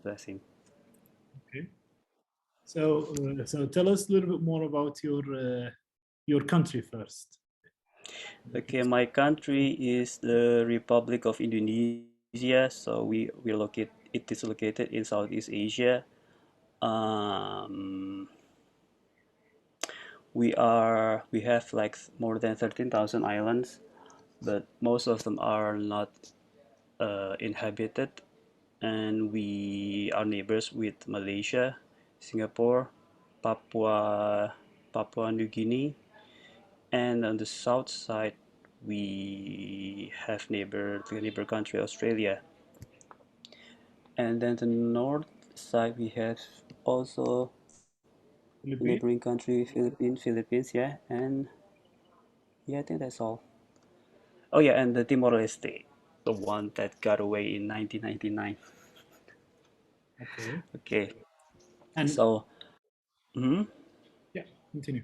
the same. Okay. So, so tell us a little bit more about your country first. Okay, my country is the Republic of Indonesia. So it is located in Southeast Asia. Um, we have like more than 13,000 islands, but most of them are not inhabited, and we are neighbors with Malaysia, Singapore, Papua, Papua New Guinea, and on the south side we have the neighbor country Australia, and then the north side we have also neighboring Philippines? country Philippines, yeah, and yeah, I think that's all. Oh yeah, and the Timor Leste, the one that got away in 1999. Okay. Okay, And so. Mhm. yeah, continue.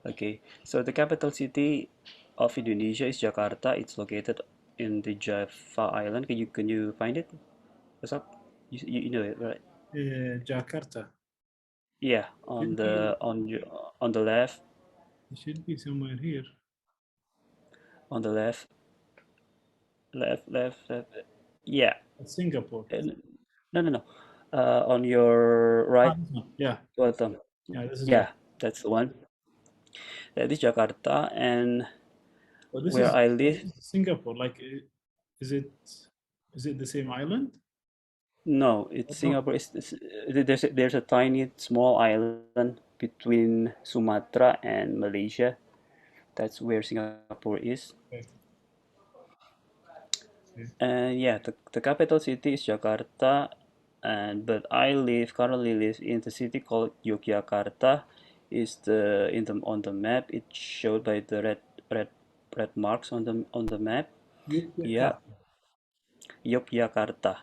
Okay, so the capital city of Indonesia is Jakarta. It's located in the Java Island. Can you find it? What's up? You know it, right? Jakarta. Yeah, Should be, on the left, it should be somewhere here. on the left, left. Yeah. Singapore. No, no, no. On your Ah, right this one. Yeah. bottom. Yeah, this is Yeah, Jakarta. that's the one. That is Jakarta, and But where I live. this is Singapore. Like, is it is it the same island? No, it's Or no? Singapore. There's a tiny small island between Sumatra and Malaysia. That's where Singapore is. Okay. Okay. And yeah, the capital city is Jakarta, and but currently live in the city called Yogyakarta. Is the in the on the map it's showed by the red red marks on the map. Yeah, Yogyakarta. Yogyakarta.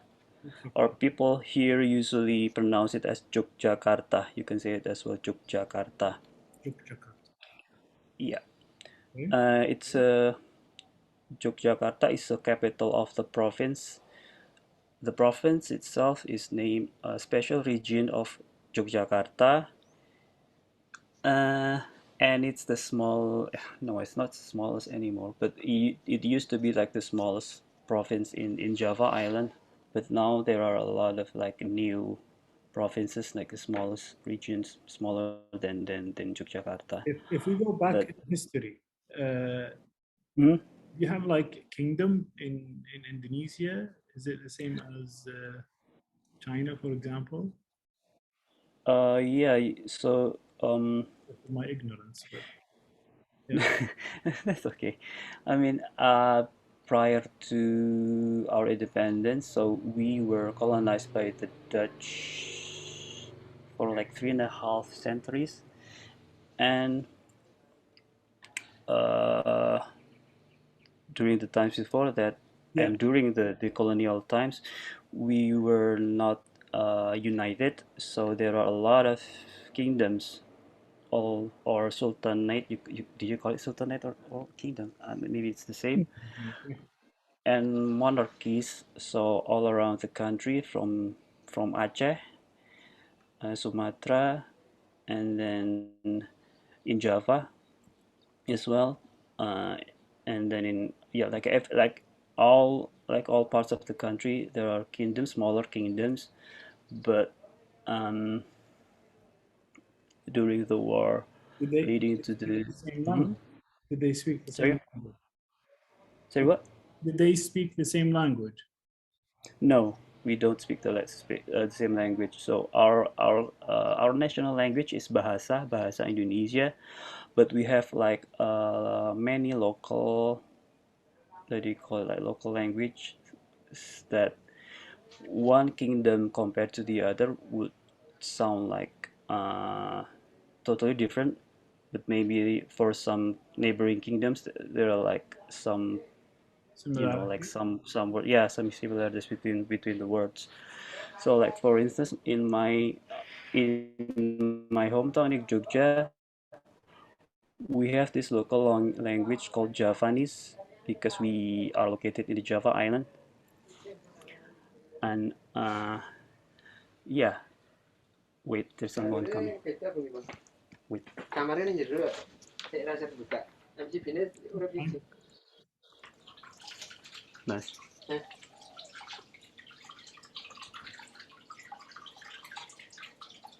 Or Yogyakarta. people here usually pronounce it as Yogyakarta. You can say it as well, Yogyakarta. Yogyakarta. Yeah. Okay. It's Yogyakarta is the capital of the province. The province itself is named a special region of Yogyakarta, uh, and it's the small. No, it's not the smallest anymore. But it used to be like the smallest province in Java Island. But now there are a lot of like new provinces, like the smallest regions, smaller than Yogyakarta. If we go But back in history, uh, hmm, you have like kingdom in Indonesia. Is it the same as China, for example? yeah. So For my ignorance, but yeah. that's okay. I mean, prior to our independence, so we were colonized by the Dutch for like 3.5 centuries, and uh, during the times before that, Yeah. and during the colonial times, we were not united. So there are a lot of kingdoms, all or sultanate. Do you call it sultanate or kingdom? Maybe it's the same. Okay. And monarchies. So all around the country, from Aceh, Sumatra, and then in Java as well, uh, and then in yeah, all parts of the country, there are kingdoms, smaller kingdoms, but um, during the war Did leading they to speak the the same Mhm. language? Did they speak the Sorry, same language? sorry, what? Did they speak the same language? No, we don't speak the same language. So our national language is Bahasa Indonesia, but we have like many local, what do you call it, like local language that one kingdom compared to the other would sound like totally different. But maybe for some neighboring kingdoms, there are like some, like Similarity? some word, yeah, some similarities between the words. So like for instance, in my hometown in Jogja, we have this local language called Javanese because we are located in the Java Island, and Yeah, wait, there's someone coming. Wait, Kamarnya nih jero. Saya rasa buka. Abis ini udah Fine. bisi. nice. Hah?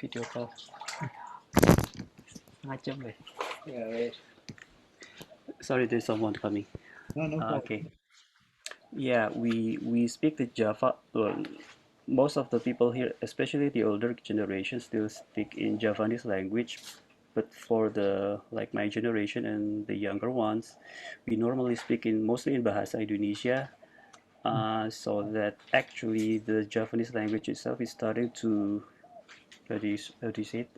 Video call. Ngajam weh. Ya wes. Sorry, there's someone coming. No, no problem. Okay. Yeah, we speak the Java. Well, most of the people here, especially the older generation, still speak in Javanese language. But for the like my generation and the younger ones, we normally speak in mostly in Bahasa Indonesia. So that actually the Javanese language itself is starting to how do you say it,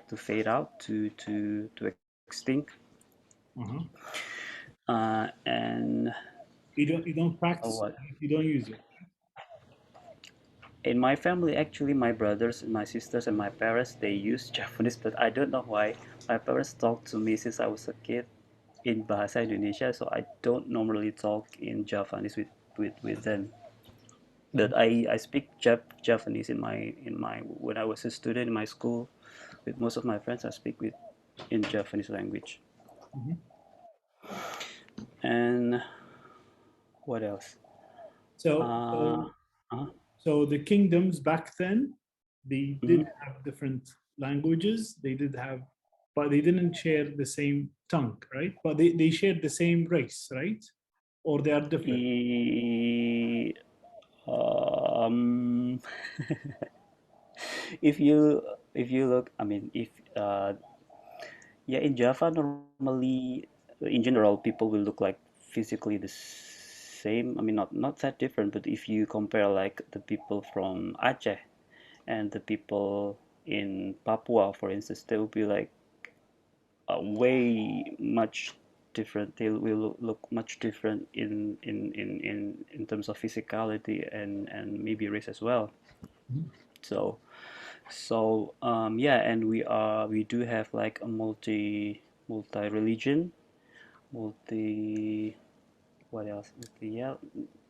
to fade out, to extinct. Uh-huh. And You don't practice what? it. You don't use it. In my family, actually, my brothers, my sisters, and my parents, they use Japanese, but I don't know why. My parents talked to me since I was a kid in Bahasa Indonesia, so I don't normally talk in Japanese with them. But I speak Japanese in my when I was a student in my school with most of my friends. I speak with in Japanese language. Mhm. And what else? So, Uh, so, uh, so the kingdoms back then, they did mhm. have different languages. They did have, but they didn't share the same tongue, right? But they shared the same race, right? Or they are different. E- um, if you if you look, I mean, if yeah, in Java normally, in general, people will look like physically the same. I mean, not that different, but if you compare like the people from Aceh and the people in Papua, for instance, they will be like way much different. They will look much different in terms of physicality and maybe race as well. Mhm. So yeah, and we do have like a multi religion, multi what else? Multi, yeah,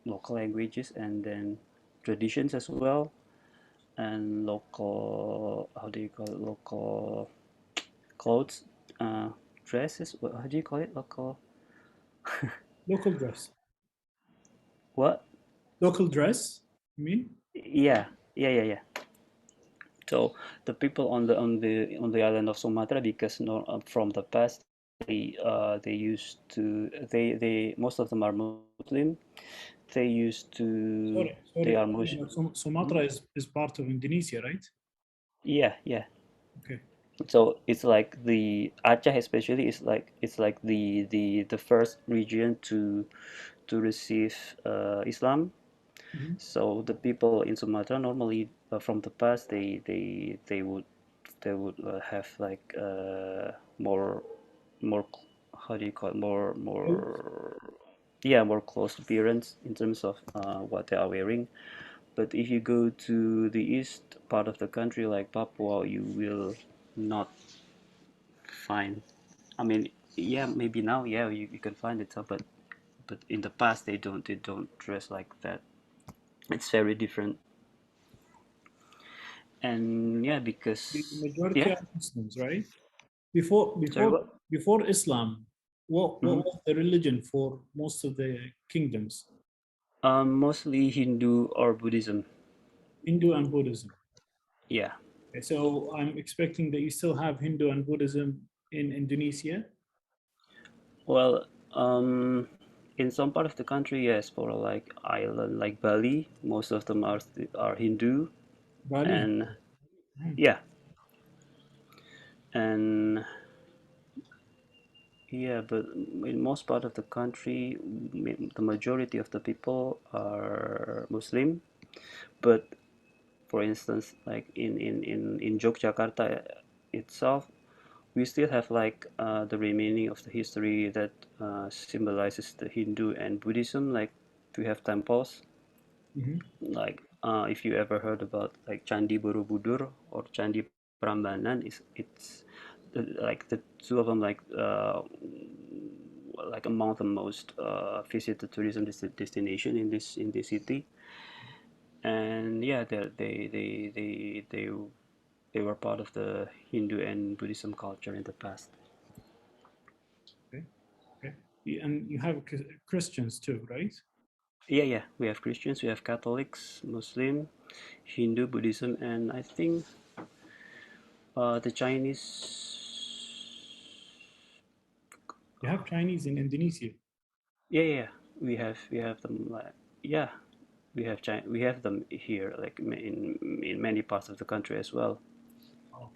local languages and then traditions as well, and local how do you call it? Local clothes, dresses. How do you call it? Local Local dress. what? Local dress, you mean? Yeah, yeah. So the people on the island of Sumatra, because no, from the past they used to they most of them are Muslim. They used to they are Muslim. Sorry, but Sumatra is part of Indonesia, right? Yeah. Okay. So it's like the Aceh especially is like it's like the first region to receive Islam. Mhm. So the people in Sumatra normally from the past they would have like more how do you call it, more yeah, more close appearance in terms of what they are wearing. But if you go to the east part of the country like Papua, you will not find. I mean, yeah, maybe now, yeah, you can find it, but in the past they don't dress like that. It's very different, and yeah, The because majority yeah, are Muslims, right? Before sorry, before what? before Islam, what Hmm. was the religion for most of the kingdoms? Mostly Hindu or Buddhism. Hindu and Buddhism. Yeah. Okay, so I'm expecting that you still have Hindu and Buddhism in Indonesia. Well, in some part of the country, yes, for like island like Bali, most of them are Hindu, Bali. and Hmm. yeah, and yeah, but in most part of the country, the majority of the people are Muslim. But for instance, like in Yogyakarta itself, we still have like the remaining of the history that symbolizes the Hindu and Buddhism. Like we have temples, Mhm. like if you ever heard about like Candi Borobudur or Candi Prambanan, it's like the two of them like among the most visited tourism destination in this city. and yeah, they were part of the Hindu and Buddhism culture in the past. Okay. Okay. And you have Christians too, right? Yeah, yeah, we have Christians, we have Catholics, Muslim, Hindu, Buddhism, and I think the Chinese. You have Chinese in Indonesia. Yeah, yeah, we have them like, yeah, we have them here like in many parts of the country as well. Oh,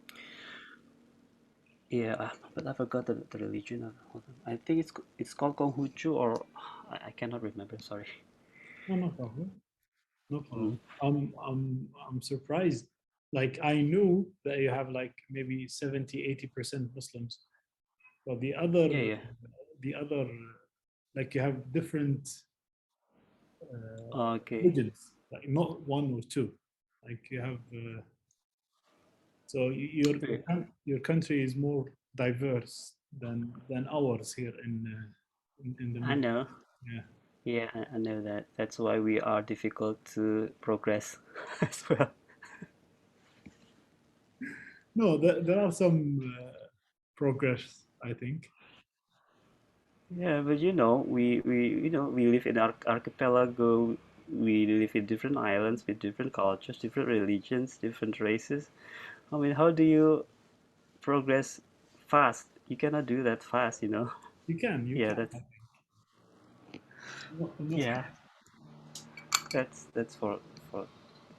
Yeah, but I forgot the religion. Hold on. I think it's called Konghucu, or I cannot remember. Sorry. no, no problem. No Mm. problem. I'm surprised. Like I knew that you have like maybe 70-80% Muslims, but Yeah, yeah. the other, like you have different Okay. religions, like not one or two. Like you have, so Yeah. your country is more diverse than ours here in the I Middle know. East. Yeah. Yeah, I know that. That's why we are difficult to progress as well. No, there are some progress, I think. Yeah, but we live in our archipelago. We live in different islands with different cultures, different religions, different races. I mean, how do you progress fast? You cannot do that fast. You Yeah, can. that's I think. Not yeah. That's for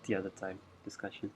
the other time discussion.